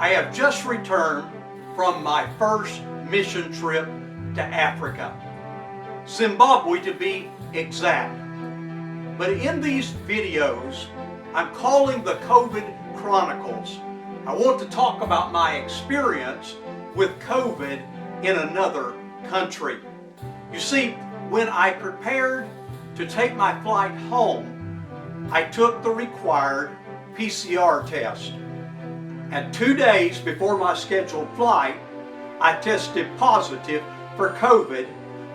I have just returned from my first mission trip to Africa, Zimbabwe to be exact. But in these videos, I'm calling the COVID Chronicles. I want to talk about my experience with COVID in another country. You see, when I prepared to take my flight home, I took the required PCR test. And 2 days before my scheduled flight, I tested positive for COVID,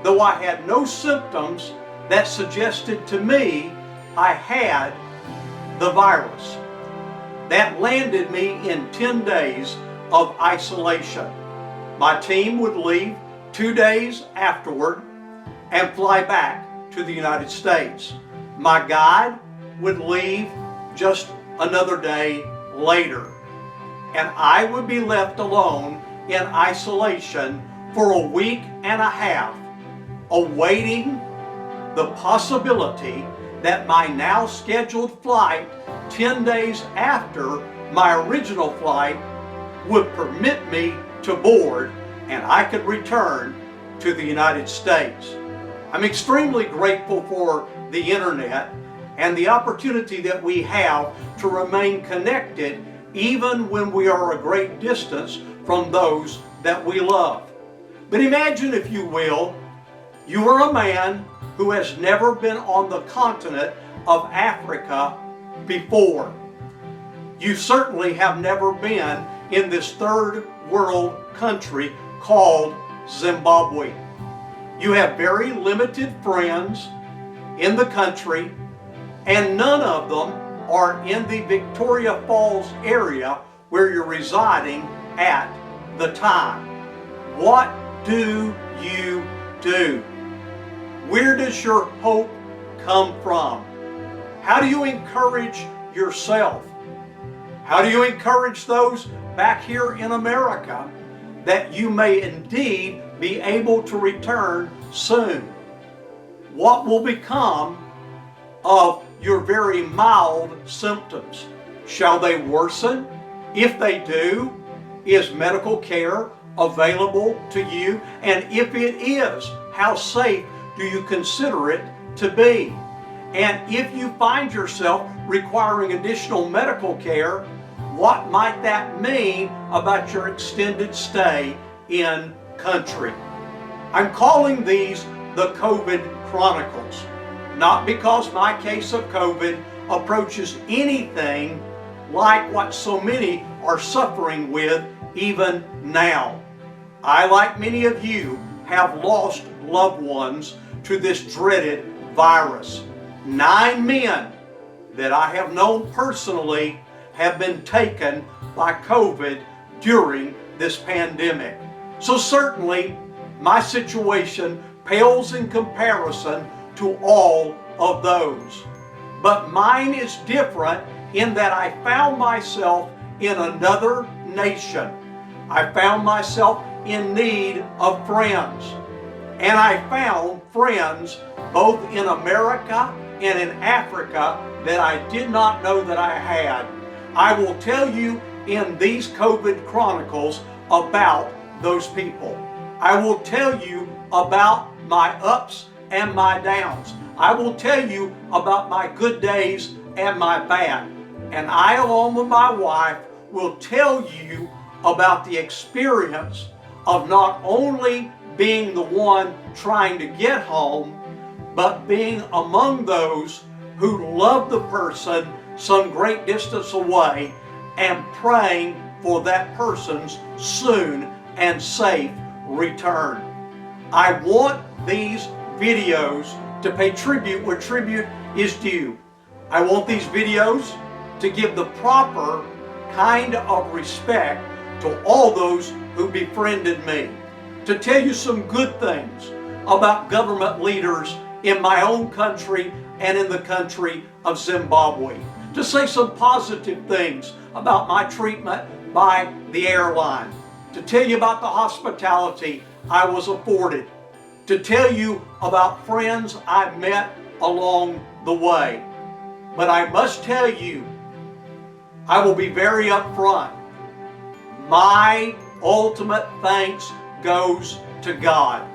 though I had no symptoms that suggested to me I had the virus. That landed me in 10 days of isolation. My team would leave 2 days afterward and fly back to the United States. My guide would leave just another day later, and I would be left alone in isolation for a week and a half, awaiting the possibility that my now scheduled flight 10 days after my original flight would permit me to board and I could return to the United States. I'm extremely grateful for the internet and the opportunity that we have to remain connected even when we are a great distance from those that we love. But imagine, if you will, you are a man who has never been on the continent of Africa before. You certainly have never been in this third world country called Zimbabwe. You have very limited friends in the country, and none of them are in the Victoria Falls area where you're residing at the time. What do you do? Where does your hope come from? How do you encourage yourself? How do you encourage those back here in America that you may indeed be able to return soon? What will become of your very mild symptoms? Shall they worsen? If they do, is medical care available to you? And if it is, how safe do you consider it to be? And if you find yourself requiring additional medical care, what might that mean about your extended stay in country? I'm calling these the COVID Chronicles, not because my case of COVID approaches anything like what so many are suffering with even now. I, like many of you, have lost loved ones to this dreaded virus. 9 men that I have known personally have been taken by COVID during this pandemic. So certainly my situation pales in comparison to all of those. But mine is different in that I found myself in another nation. I found myself in need of friends. And I found friends both in America and in Africa that I did not know that I had. I will tell you in these COVID Chronicles about those people. I will tell you about my ups and my downs. I will tell you about my good days and my bad. And I, along with my wife, will tell you about the experience of not only being the one trying to get home, but being among those who love the person some great distance away and praying for that person's soon and safe return. I want these videos to pay tribute where tribute is due. I want these videos to give the proper kind of respect to all those who befriended me, to tell you some good things about government leaders in my own country and in the country of Zimbabwe, to say some positive things about my treatment by the airline, to tell you about the hospitality I was afforded, to tell you about friends I met along the way. But I must tell you, I will be very upfront. my ultimate thanks goes to God.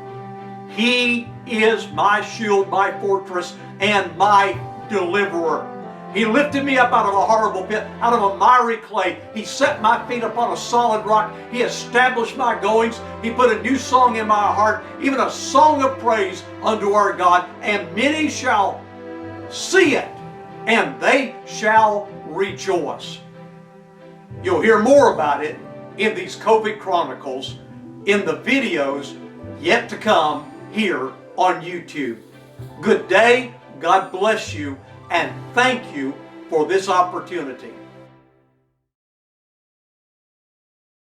He is my shield, my fortress, and my deliverer. He lifted me up out of a horrible pit, out of a miry clay. He set my feet upon a solid rock. He established my goings. He put a new song in my heart, even a song of praise unto our God. And many shall see it, and they shall rejoice. You'll hear more about it in these COVID Chronicles, in the videos yet to come here on YouTube. Good day, God bless you, and thank you for this opportunity.